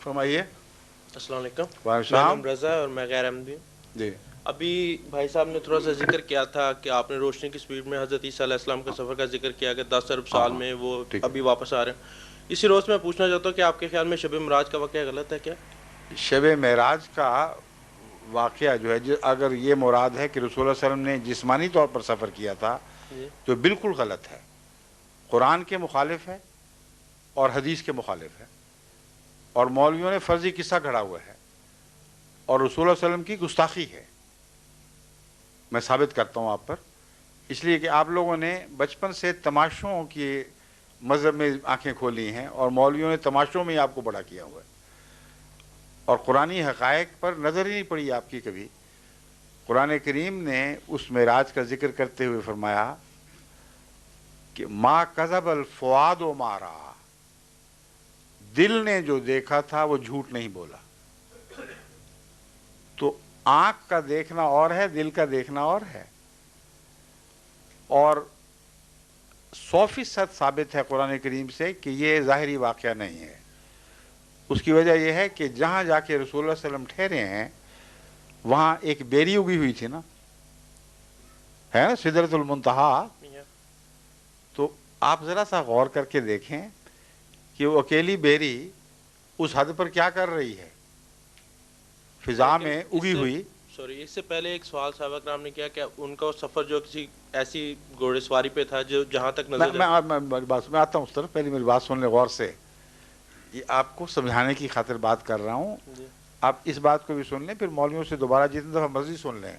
فرمائیے. السلام علیکم. وعلیکم میرا السلام. نام رضا ہے اور میں غیر احمدی ہوں. جی ابھی بھائی صاحب نے تھوڑا سا ذکر کیا تھا کہ آپ نے روشنی کی سپیڈ میں حضرت عیسیٰ علیہ السلام کے سفر کا ذکر کیا کہ 10 ارب سال میں وہ ٹھیک ہے. ابھی واپس آ رہے ہیں. اسی روز میں پوچھنا چاہتا ہوں کہ آپ کے خیال میں شب معراج کا واقعہ غلط ہے کیا؟ شب معراج کا واقعہ جو ہے اگر یہ مراد ہے کہ رسول اللہ علیہ وسلم نے جسمانی طور پر سفر کیا تھا جی تو بالکل غلط ہے. قرآن کے مخالف ہے اور حدیث کے مخالف ہے, اور مولویوں نے فرضی قصہ گھڑا ہوا ہے اور رسول اللہ علیہ وسلم کی گستاخی ہے. میں ثابت کرتا ہوں آپ پر, اس لیے کہ آپ لوگوں نے بچپن سے تماشوں کی مذہب میں آنکھیں کھولی ہیں اور مولویوں نے تماشوں میں ہی آپ کو بڑا کیا ہوا ہے, اور قرآنی حقائق پر نظر ہی نہیں پڑی آپ کی کبھی. قرآن کریم نے اس معراج کا ذکر کرتے ہوئے فرمایا کہ ما کذب الفؤاد ما رأى, دل نے جو دیکھا تھا وہ جھوٹ نہیں بولا. تو آنکھ کا دیکھنا اور ہے, دل کا دیکھنا اور ہے, اور 100% ثابت ہے قرآن کریم سے کہ یہ ظاہری واقعہ نہیں ہے. اس کی وجہ یہ ہے کہ جہاں جا کے رسول اللہ صلی اللہ علیہ وسلم ٹھہرے ہیں وہاں ایک بیری اگی ہوئی تھی نا, ہے نا, سدرۃ المنتہا. تو آپ ذرا سا غور کر کے دیکھیں کہ وہ اکیلی بیری اس حد پر کیا کر رہی ہے, فضا میں اگی ہوئی. سوری, اس سے پہلے ایک سوال صحابہ کرام نے کیا کہ ان کا سفر جو کسی ایسی گھوڑے سواری پہ تھا جو جہاں تک نظر میں آتا ہوں اس طرف, پہلے میری بات سن لیں غور سے. یہ آپ کو سمجھانے کی خاطر بات کر رہا ہوں, آپ اس بات کو بھی سن لیں, پھر مولویوں سے دوبارہ جتنی دفعہ مرضی سن لیں.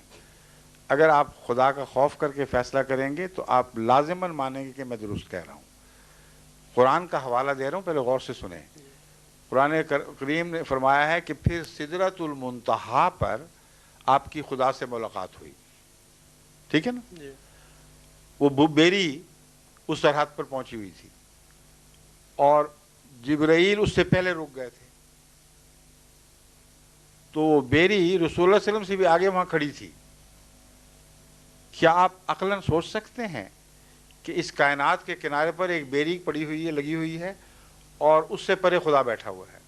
اگر آپ خدا کا خوف کر کے فیصلہ کریں گے تو آپ لازماً مانیں گے کہ میں درست کہہ رہا ہوں. قرآن کا حوالہ دے رہا ہوں, پہلے غور سے سنیں. قرآن کریم نے فرمایا ہے کہ پھر سدرۃ المنتہا پر آپ کی خدا سے ملاقات ہوئی. ٹھیک ہے نا. وہ بیری اس سرحد پر پہنچی ہوئی تھی اور جبرائیل اس سے پہلے رک گئے تھے. تو وہ بیری رسول اللہ صلی اللہ علیہ وسلم سے بھی آگے وہاں کھڑی تھی. کیا آپ عقلاً سوچ سکتے ہیں کہ اس کائنات کے کنارے پر ایک بیری پڑی ہوئی ہے, لگی ہوئی ہے, اور اس سے پرے خدا بیٹھا ہوا ہے؟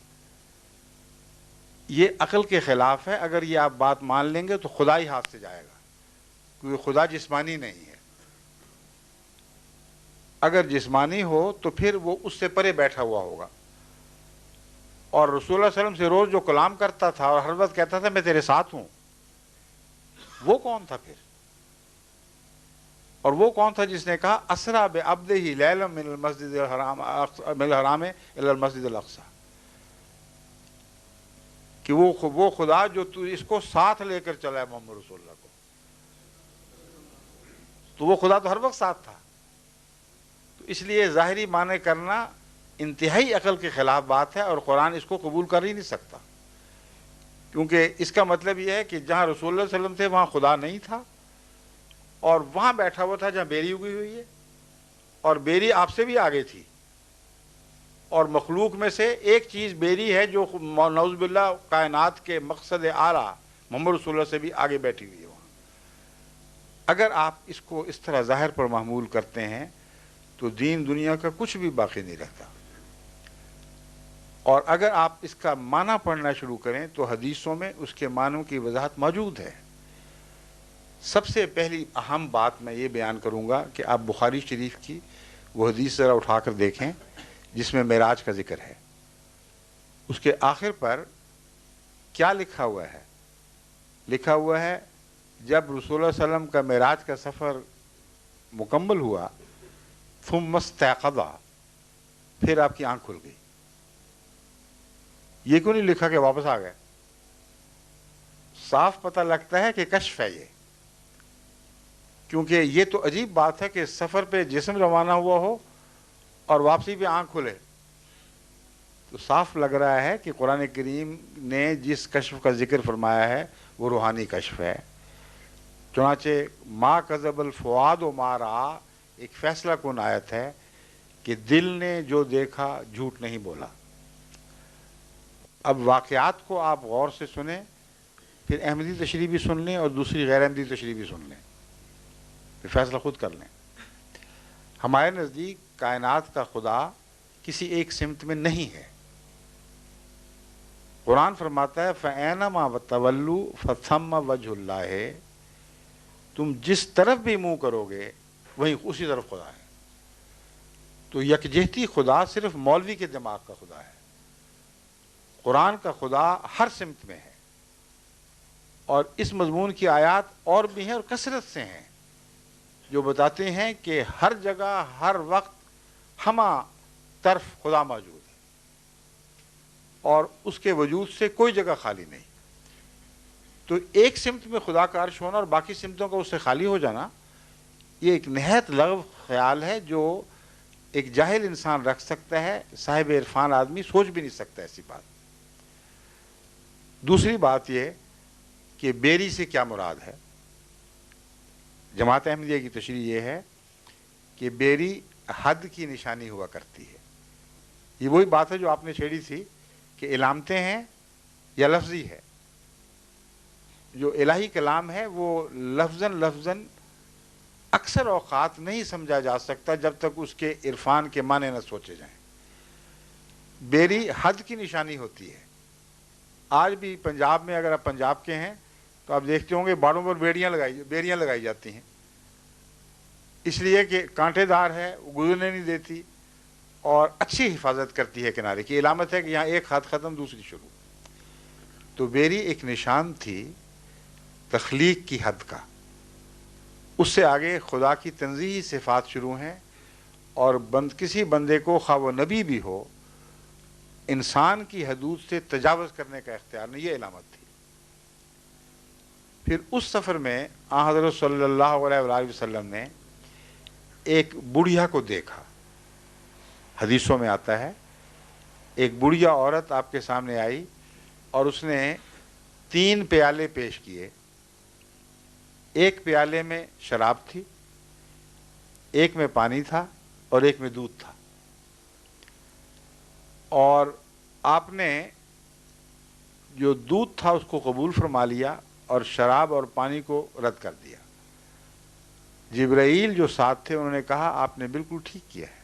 یہ عقل کے خلاف ہے. اگر یہ آپ بات مان لیں گے تو خدا ہی ہاتھ سے جائے گا, کیونکہ خدا جسمانی نہیں ہے. اگر جسمانی ہو تو پھر وہ اس سے پرے بیٹھا ہوا ہوگا. اور رسول اللہ صلی اللہ علیہ وسلم سے روز جو کلام کرتا تھا اور ہر وقت کہتا تھا میں تیرے ساتھ ہوں, وہ کون تھا پھر؟ اور وہ کون تھا جس نے کہا اسرا بعبدہ لیلا من المسجد الحرام الی المسجد الاقصی, کہ وہ خدا جو تو اس کو ساتھ لے کر چلا ہے محمد رسول اللہ کو. تو وہ خدا تو ہر وقت ساتھ تھا. تو اس لیے ظاہری معنی کرنا انتہائی عقل کے خلاف بات ہے, اور قرآن اس کو قبول کر ہی نہیں سکتا, کیونکہ اس کا مطلب یہ ہے کہ جہاں رسول اللہ صلی اللہ علیہ وسلم تھے وہاں خدا نہیں تھا, اور وہاں بیٹھا ہوا تھا جہاں بیری اگی ہوئی ہے, اور بیری آپ سے بھی آگے تھی. اور مخلوق میں سے ایک چیز بیری ہے جو نعوذ باللہ کائنات کے مقصد اعلیٰ محمد رسول اللہ سے بھی آگے بیٹھی ہوئی ہے وہاں. اگر آپ اس کو اس طرح ظاہر پر محمول کرتے ہیں تو دین دنیا کا کچھ بھی باقی نہیں رہتا. اور اگر آپ اس کا معنی پڑھنا شروع کریں تو حدیثوں میں اس کے معنوں کی وضاحت موجود ہے. سب سے پہلی اہم بات میں یہ بیان کروں گا کہ آپ بخاری شریف کی وہ حدیث ذرا اٹھا کر دیکھیں جس میں معراج کا ذکر ہے. اس کے آخر پر کیا لکھا ہوا ہے؟ لکھا ہوا ہے جب رسول اللہ صلی اللہ علیہ وسلم کا معراج کا سفر مکمل ہوا ثم استيقظ, پھر آپ کی آنکھ کھل گئی. یہ کیوں نہیں لکھا کہ واپس آ گئے؟ صاف پتہ لگتا ہے کہ کشف ہے یہ, کیونکہ یہ تو عجیب بات ہے کہ سفر پہ جسم روانہ ہوا ہو اور واپسی پہ آنکھ کھلے. تو صاف لگ رہا ہے کہ قرآن کریم نے جس کشف کا ذکر فرمایا ہے وہ روحانی کشف ہے. چنانچہ ما کذب الفؤاد ما رأى ایک فیصلہ کن آیت ہے کہ دل نے جو دیکھا جھوٹ نہیں بولا. اب واقعات کو آپ غور سے سنیں, پھر احمدی تشریح بھی سن لیں اور دوسری غیر احمدی تشریح بھی سن لیں, پھر فیصلہ خود کر لیں. ہمارے نزدیک کائنات کا خدا کسی ایک سمت میں نہیں ہے. قرآن فرماتا ہے فَأَيْنَمَا تَوَلُّوا فَثَمَّ وَجْهُ اللَّهِ، تم جس طرف بھی منہ کرو گے وہیں اسی طرف خدا ہے. تو یکجہتی خدا صرف مولوی کے دماغ کا خدا ہے. قرآن کا خدا ہر سمت میں ہے، اور اس مضمون کی آیات اور بھی ہیں اور کثرت سے ہیں جو بتاتے ہیں کہ ہر جگہ ہر وقت ہمہ طرف خدا موجود ہے، اور اس کے وجود سے کوئی جگہ خالی نہیں. تو ایک سمت میں خدا کا عرش ہونا اور باقی سمتوں کا اس سے خالی ہو جانا، یہ ایک نہایت لغو خیال ہے جو ایک جاہل انسان رکھ سکتا ہے. صاحب عرفان آدمی سوچ بھی نہیں سکتا ایسی بات. دوسری بات یہ کہ بیری سے کیا مراد ہے. جماعت احمدیہ کی تشریح یہ ہے کہ بیری حد کی نشانی ہوا کرتی ہے. یہ وہی بات ہے جو آپ نے چھیڑی تھی کہ علامتیں ہیں یا لفظی ہے. جو الہی کلام ہے وہ لفظاً اکثر اوقات نہیں سمجھا جا سکتا جب تک اس کے عرفان کے معنی نہ سوچے جائیں. بیری حد کی نشانی ہوتی ہے. آج بھی پنجاب میں اگر آپ پنجاب کے ہیں تو آپ دیکھتے ہوں گے باڑوں پر بیریاں لگائی جاتی ہیں، اس لیے کہ کانٹے دار ہے، وہ گزرنے نہیں دیتی اور اچھی حفاظت کرتی ہے کنارے کی. علامت ہے کہ یہاں ایک حد ختم دوسری شروع. تو بیری ایک نشان تھی تخلیق کی حد کا. اس سے آگے خدا کی تنزیہی صفات شروع ہیں، اور کسی بندے کو خواہ وہ نبی بھی ہو انسان کی حدود سے تجاوز کرنے کا اختیار نہیں. یہ علامت تھی. پھر اس سفر میں آن حضرت صلی اللہ علیہ وآلہ وسلم نے ایک بڑھیا کو دیکھا. حدیثوں میں آتا ہے ایک بڑھیا عورت آپ کے سامنے آئی اور اس نے 3 پیالے پیش کیے. ایک پیالے میں شراب تھی، ایک میں پانی تھا اور ایک میں دودھ تھا. اور آپ نے جو دودھ تھا اس کو قبول فرما لیا اور شراب اور پانی کو رد کر دیا. جبرائیل جو ساتھ تھے انہوں نے کہا آپ نے بالکل ٹھیک کیا ہے.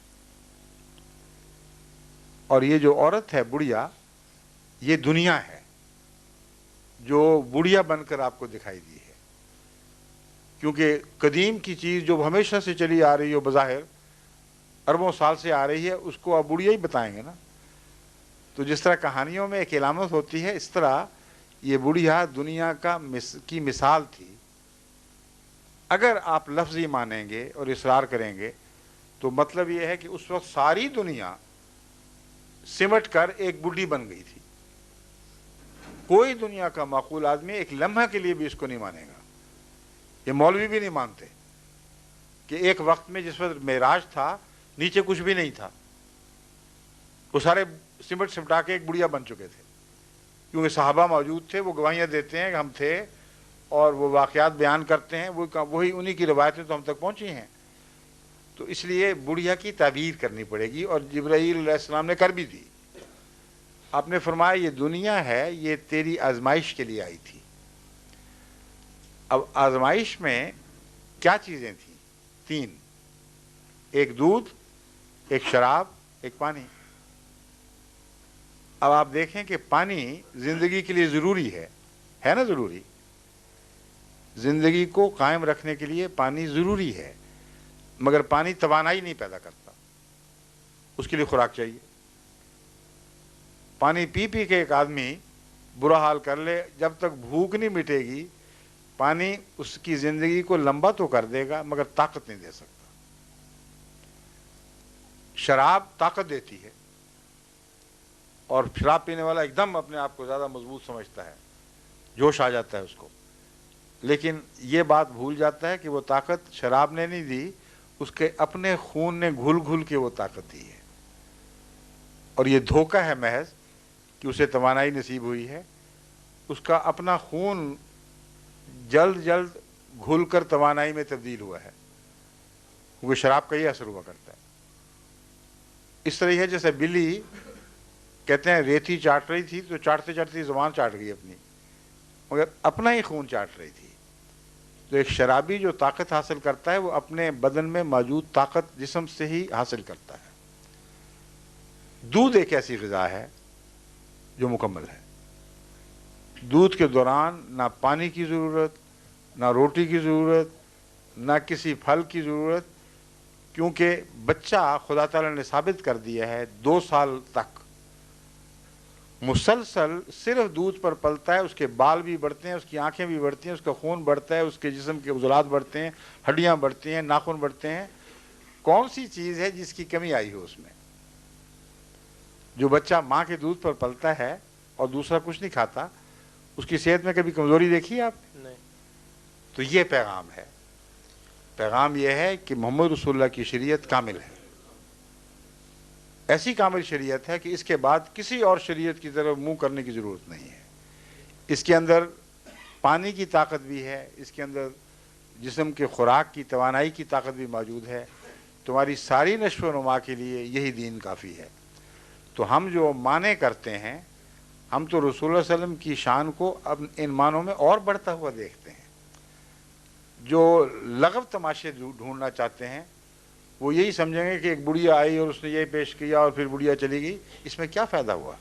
اور یہ جو عورت ہے بڑھیا، یہ دنیا ہے جو بڑھیا بن کر آپ کو دکھائی دی ہے. کیونکہ قدیم کی چیز جو ہمیشہ سے چلی آ رہی ہو، بظاہر اربوں سال سے آ رہی ہے، اس کو آپ بڑھیا ہی بتائیں گے نا. تو جس طرح کہانیوں میں ایک علامت ہوتی ہے، اس طرح یہ بڑھیا دنیا کی مثال تھی. اگر آپ لفظی مانیں گے اور اصرار کریں گے تو مطلب یہ ہے کہ اس وقت ساری دنیا سمٹ کر ایک بڈھی بن گئی تھی. کوئی دنیا کا معقول آدمی ایک لمحہ کے لیے بھی اس کو نہیں مانے گا. یہ مولوی بھی نہیں مانتے کہ ایک وقت میں جس وقت معراج تھا نیچے کچھ بھی نہیں تھا، وہ سارے سمٹا کے ایک بڑھیا بن چکے تھے. کیونکہ صحابہ موجود تھے، وہ گواہیاں دیتے ہیں کہ ہم تھے اور وہ واقعات بیان کرتے ہیں، وہی انہی کی روایتیں تو ہم تک پہنچی ہیں. تو اس لیے بڑھیا کی تعبیر کرنی پڑے گی، اور جبرائیل علیہ السلام نے کر بھی دی. آپ نے فرمایا یہ دنیا ہے، یہ تیری آزمائش کے لیے آئی تھی. اب آزمائش میں کیا چیزیں تھیں؟ 3: ایک دودھ، ایک شراب، ایک پانی. اب آپ دیکھیں کہ پانی زندگی کے لیے ضروری ہے نا؟ ضروری. زندگی کو قائم رکھنے کے لیے پانی ضروری ہے، مگر پانی توانائی نہیں پیدا کرتا. اس کے لیے خوراک چاہیے. پانی پی پی کے ایک آدمی برا حال کر لے، جب تک بھوک نہیں مٹے گی پانی اس کی زندگی کو لمبا تو کر دے گا مگر طاقت نہیں دے سکتا. شراب طاقت دیتی ہے، اور شراب پینے والا ایک دم اپنے آپ کو زیادہ مضبوط سمجھتا ہے، جوش آ جاتا ہے اس کو. لیکن یہ بات بھول جاتا ہے کہ وہ طاقت شراب نے نہیں دی، اس کے اپنے خون نے گھل گھل کے وہ طاقت دی ہے. اور یہ دھوکہ ہے محض کہ اسے توانائی نصیب ہوئی ہے. اس کا اپنا خون جلد جلد گھل کر توانائی میں تبدیل ہوا ہے، کیونکہ شراب کا یہ اثر ہوا کرتا ہے. اس طرح ہے جیسے بلی کہتے ہیں ریتی چاٹ رہی تھی تو چاٹتے چاٹتے زبان چاٹ گئی اپنی، مگر اپنا ہی خون چاٹ رہی تھی. تو ایک شرابی جو طاقت حاصل کرتا ہے وہ اپنے بدن میں موجود طاقت جسم سے ہی حاصل کرتا ہے. دودھ ایک ایسی غذا ہے جو مکمل ہے. دودھ کے دوران نہ پانی کی ضرورت، نہ روٹی کی ضرورت، نہ کسی پھل کی ضرورت، کیونکہ بچہ خدا تعالیٰ نے ثابت کر دیا ہے 2 سال تک مسلسل صرف دودھ پر پلتا ہے، اس کے بال بھی بڑھتے ہیں، اس کی آنکھیں بھی بڑھتی ہیں، اس کا خون بڑھتا ہے، اس کے جسم کے عضلات بڑھتے ہیں، ہڈیاں بڑھتی ہیں، ناخن بڑھتے ہیں۔ کون سی چیز ہے جس کی کمی آئی ہو اس میں؟ جو بچہ ماں کے دودھ پر پلتا ہے اور دوسرا کچھ نہیں کھاتا، اس کی صحت میں کبھی کمزوری دیکھی ہے آپ نے؟ نہیں۔ تو یہ پیغام ہے، پیغام یہ ہے کہ محمد رسول اللہ کی شریعت کامل ہے، ایسی کامل شریعت ہے کہ اس کے بعد کسی اور شریعت کی طرف منہ کرنے کی ضرورت نہیں ہے۔ اس کے اندر پانی کی طاقت بھی ہے، اس کے اندر جسم کے خوراک کی توانائی کی طاقت بھی موجود ہے، تمہاری ساری نشو و نما کے لیے یہی دین کافی ہے۔ تو ہم جو معنی کرتے ہیں، ہم تو رسول اللہ علیہ وسلم کی شان کو اب ان معنوں میں اور بڑھتا ہوا دیکھتے ہیں۔ جو لغو تماشے ڈھونڈنا چاہتے ہیں وہ یہی سمجھیں گے کہ ایک بڑھیا آئی اور اس نے یہ پیش کیا اور پھر بڑھیا چلی گئی، اس میں کیا فائدہ ہوا؟